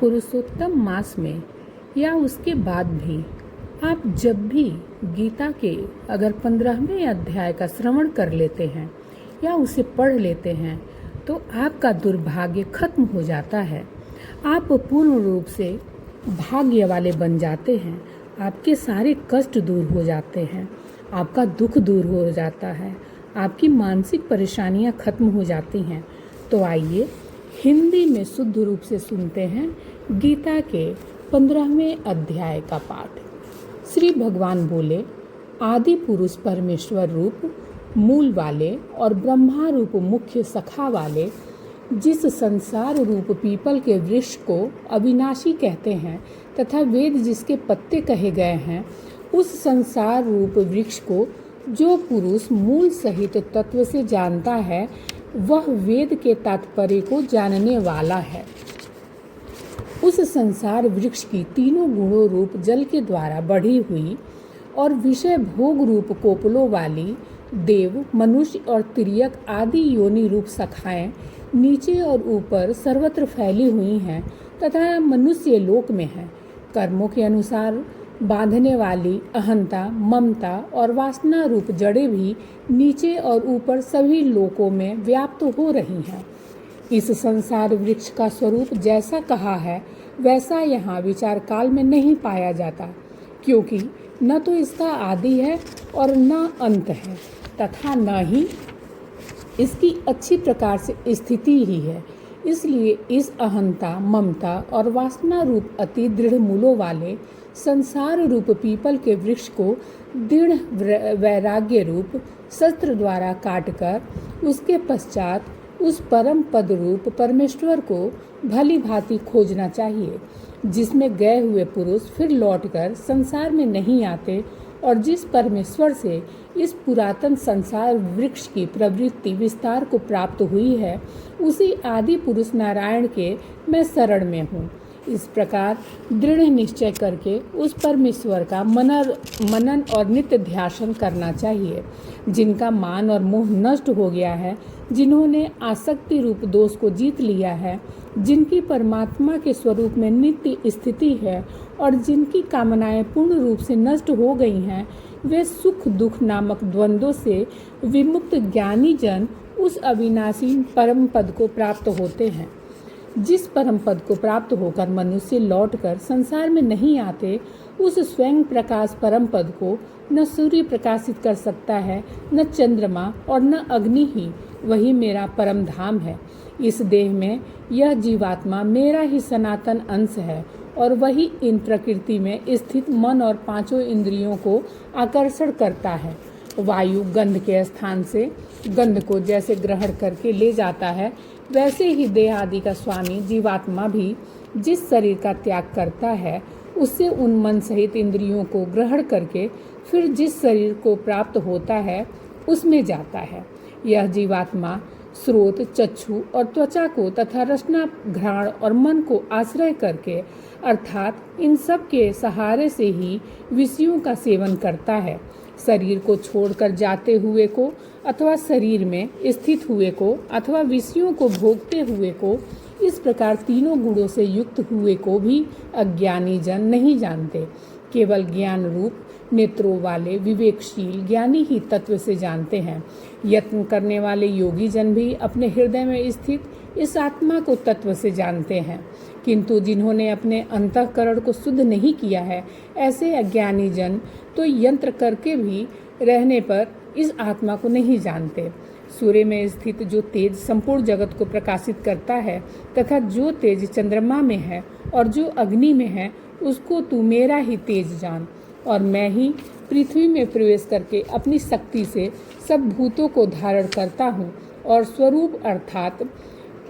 पुरुषोत्तम मास में या उसके बाद भी आप जब भी गीता के अगर 15वें अध्याय का श्रवण कर लेते हैं या उसे पढ़ लेते हैं तो आपका दुर्भाग्य खत्म हो जाता है। आप पूर्ण रूप से भाग्य वाले बन जाते हैं। आपके सारे कष्ट दूर हो जाते हैं, आपका दुख दूर हो जाता है, आपकी मानसिक परेशानियां खत्म हो जाती हैं। तो आइए हिंदी में शुद्ध रूप से सुनते हैं गीता के 15वें अध्याय का पाठ। श्री भगवान बोले, आदि पुरुष परमेश्वर रूप मूल वाले और ब्रह्मा रूप मुख्य सखा वाले, जिस संसार रूप पीपल के वृक्ष को अविनाशी कहते हैं तथा वेद जिसके पत्ते कहे गए हैं, उस संसार रूप वृक्ष को जो पुरुष मूल सहित तत्व से जानता है वह वेद के तात्पर्य को जानने वाला है। उस संसार वृक्ष की तीनों गुणों रूप जल के द्वारा बढ़ी हुई और विषय भोग रूप कोपलों वाली देव, मनुष्य और तिर्यक आदि योनि रूप शाखाएं नीचे और ऊपर सर्वत्र फैली हुई हैं तथा मनुष्य लोक में है। कर्मों के अनुसार बांधने वाली अहंता, ममता और वासना रूप जड़ें भी नीचे और ऊपर सभी लोकों में व्याप्त हो रही हैं। इस संसार वृक्ष का स्वरूप जैसा कहा है वैसा यहाँ विचार काल में नहीं पाया जाता, क्योंकि न तो इसका आदि है और न अंत है तथा न ही इसकी अच्छी प्रकार से स्थिति ही है। इसलिए इस अहंता, ममता और वासना रूप अति दृढ़ मूलों वाले संसार रूप पीपल के वृक्ष को दृढ़ वैराग्य रूप शस्त्र द्वारा काटकर उसके पश्चात उस परम पद रूप परमेश्वर को भली भांति खोजना चाहिए, जिसमें गए हुए पुरुष फिर लौटकर संसार में नहीं आते और जिस परमेश्वर से इस पुरातन संसार वृक्ष की प्रवृत्ति विस्तार को प्राप्त हुई है, उसी आदि पुरुष नारायण के मैं शरण में हूँ। इस प्रकार दृढ़ निश्चय करके उस परमेश्वर का मनन और नित्य ध्यान करना चाहिए, जिनका मान और मोह नष्ट हो गया है, जिन्होंने आसक्ति रूप दोष को जीत लिया है, जिनकी परमात्मा के स्वरूप में नित्य स्थिति है और जिनकी कामनाएं पूर्ण रूप से नष्ट हो गई हैं, वे सुख दुख नामक द्वंद्वों से विमुक्त ज्ञानी जन उस अविनाशी परम पद को प्राप्त होते हैं। जिस परम पद को प्राप्त होकर मनुष्य लौटकर संसार में नहीं आते, उस स्वयं प्रकाश परम पद को न सूर्य प्रकाशित कर सकता है, न चंद्रमा और न अग्नि ही। वही मेरा परम धाम है। इस देह में यह जीवात्मा मेरा ही सनातन अंश है और वही इन प्रकृति में स्थित मन और पांचों इंद्रियों को आकर्षण करता है। वायु गंध के स्थान से गंध को जैसे ग्रहण करके ले जाता है, वैसे ही देह आदि का स्वामी जीवात्मा भी जिस शरीर का त्याग करता है, उससे उन मन सहित इंद्रियों को ग्रहण करके फिर जिस शरीर को प्राप्त होता है उसमें जाता है। यह जीवात्मा स्रोत, चक्षु और त्वचा को तथा रसना, घ्राण और मन को आश्रय करके अर्थात इन सब के सहारे से ही विषयों का सेवन करता है। शरीर को छोड़कर जाते हुए को अथवा शरीर में स्थित हुए को अथवा विषयों को भोगते हुए को, इस प्रकार तीनों गुणों से युक्त हुए को भी अज्ञानी जन नहीं जानते। केवल ज्ञान रूप नेत्रों वाले विवेकशील ज्ञानी ही तत्व से जानते हैं। यत्न करने वाले योगी जन भी अपने हृदय में स्थित इस आत्मा को तत्व से जानते हैं, किंतु जिन्होंने अपने अंतःकरण को शुद्ध नहीं किया है, ऐसे अज्ञानी जन तो यंत्र करके भी रहने पर इस आत्मा को नहीं जानते। सूर्य में स्थित जो तेज संपूर्ण जगत को प्रकाशित करता है तथा जो तेज चंद्रमा में है और जो अग्नि में है, उसको तू मेरा ही तेज जान। और मैं ही पृथ्वी में प्रवेश करके अपनी शक्ति से सब भूतों को धारण करता हूँ और स्वरूप अर्थात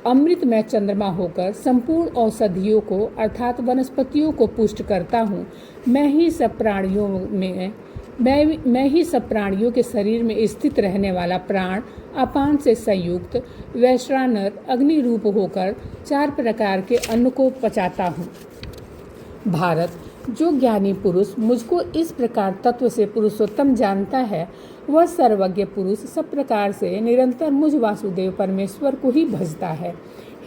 अमृतमय चंद्रमा होकर संपूर्ण औषधियों को अर्थात वनस्पतियों को पुष्ट करता हूँ। मैं ही सब प्राणियों के शरीर में स्थित रहने वाला प्राण अपान से संयुक्त वैश्वानर अग्नि रूप होकर 4 प्रकार के अन्न को पचाता हूँ। भारत, जो ज्ञानी पुरुष मुझको इस प्रकार तत्व से पुरुषोत्तम जानता है, वह सर्वज्ञ पुरुष सब प्रकार से निरंतर मुझ वासुदेव परमेश्वर को ही भजता है।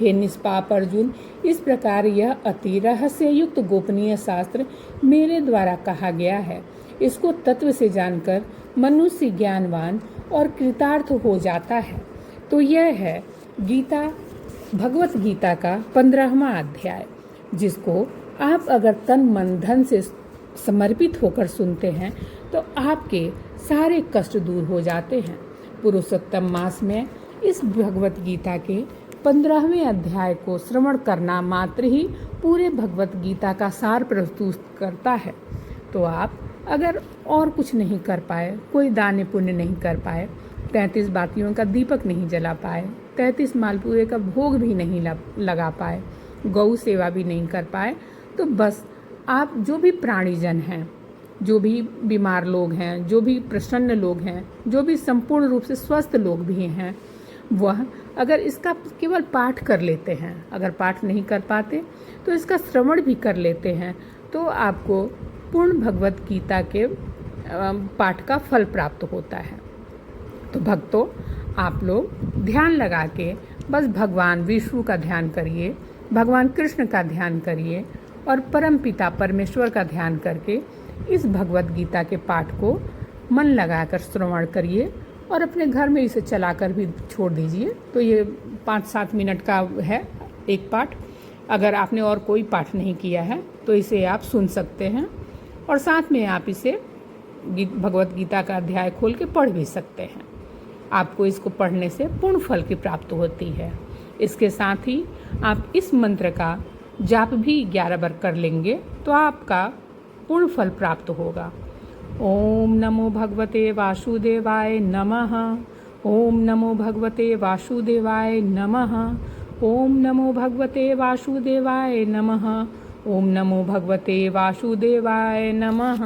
हे निष्पाप अर्जुन, इस प्रकार यह अति रहस्ययुक्त गोपनीय शास्त्र मेरे द्वारा कहा गया है। इसको तत्व से जानकर मनुष्य ज्ञानवान और कृतार्थ हो जाता है। तो यह है गीता, भगवत गीता का 15वां अध्याय, जिसको आप अगर तन मन धन से समर्पित होकर सुनते हैं तो आपके सारे कष्ट दूर हो जाते हैं। पुरुषोत्तम मास में इस भगवत गीता के 15वें अध्याय को श्रवण करना मात्र ही पूरे भगवत गीता का सार प्रस्तुत करता है। तो आप अगर और कुछ नहीं कर पाए, कोई दान पुण्य नहीं कर पाए, 33 बातियों का दीपक नहीं जला पाए, 33 मालपुए का भोग भी नहीं लगा पाए, गौ सेवा भी नहीं कर पाए, तो बस आप जो भी प्राणीजन हैं, जो भी बीमार लोग हैं, जो भी प्रसन्न लोग हैं, जो भी संपूर्ण रूप से स्वस्थ लोग भी हैं, वह अगर इसका केवल पाठ कर लेते हैं, अगर पाठ नहीं कर पाते तो इसका श्रवण भी कर लेते हैं, तो आपको पूर्ण भगवत गीता के पाठ का फल प्राप्त होता है। तो भक्तों, आप लोग ध्यान लगा के बस भगवान विष्णु का ध्यान करिए, भगवान कृष्ण का ध्यान करिए और परम पिता परमेश्वर का ध्यान करके इस भगवत गीता के पाठ को मन लगाकर श्रवण करिए और अपने घर में इसे चलाकर भी छोड़ दीजिए। तो ये 5-7 मिनट का है एक पाठ। अगर आपने और कोई पाठ नहीं किया है तो इसे आप सुन सकते हैं और साथ में आप इसे भगवत गीता का अध्याय खोल के पढ़ भी सकते हैं। आपको इसको पढ़ने से पूर्ण फल की प्राप्ति होती है। इसके साथ ही आप इस मंत्र का जाप भी 11 बार कर लेंगे तो आपका पूर्ण फल प्राप्त होगा। ओम नमो भगवते वासुदेवाय नमः। ओम नमो भगवते वासुदेवाय नमः। ओम नमो भगवते वासुदेवाय नमः। ओम नमो भगवते वासुदेवाय नमः।